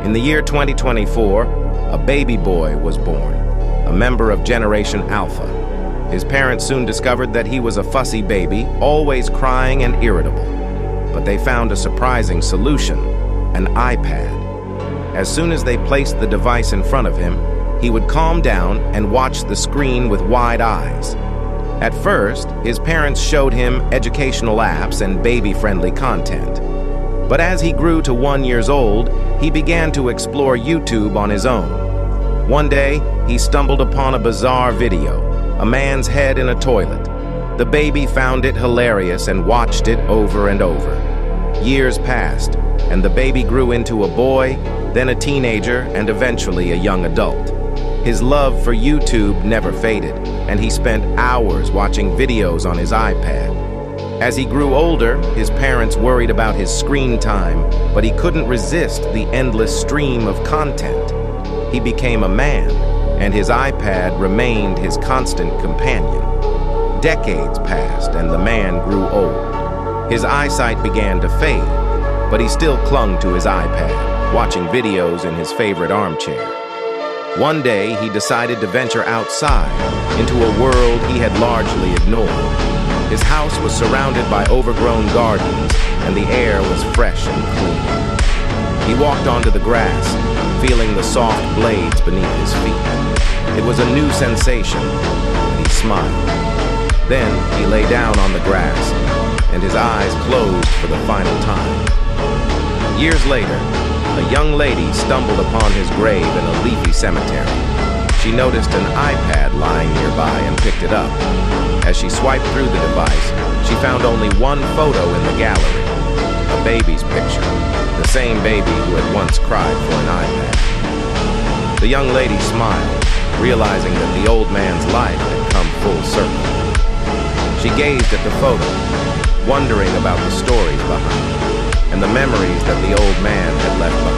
In the year 2024, a baby boy was born, a member of Generation Alpha. His parents soon discovered that he was a fussy baby, always crying and irritable. But they found a surprising solution: an iPad. As soon as they placed the device in front of him, he would calm down and watch the screen with wide eyes. At first, his parents showed him educational apps and baby-friendly content. But as he grew to 1 year old, he began to explore YouTube on his own. One day, he stumbled upon a bizarre video, a man's head in a toilet. The baby found it hilarious and watched it over and over. Years passed, and the baby grew into a boy, then a teenager, and eventually a young adult. His love for YouTube never faded, and he spent hours watching videos on his iPad. As he grew older, his parents worried about his screen time, but he couldn't resist the endless stream of content. He became a man, and his iPad remained his constant companion. Decades passed, and the man grew old. His eyesight began to fade, but he still clung to his iPad, watching videos in his favorite armchair. One day, he decided to venture outside, into a world he had largely ignored. His house was surrounded by overgrown gardens, and the air was fresh and clean. He walked onto the grass, feeling the soft blades beneath his feet. It was a new sensation, and he smiled. Then he lay down on the grass, and his eyes closed for the final time. Years later, a young lady stumbled upon his grave in a leafy cemetery. She noticed an iPad lying nearby and picked it up. As she swiped through the device, she found only one photo in the gallery, a baby's picture, the same baby who had once cried for an iPad. The young lady smiled, realizing that the old man's life had come full circle. She gazed at the photo, wondering about the stories behind it, and the memories that the old man had left behind.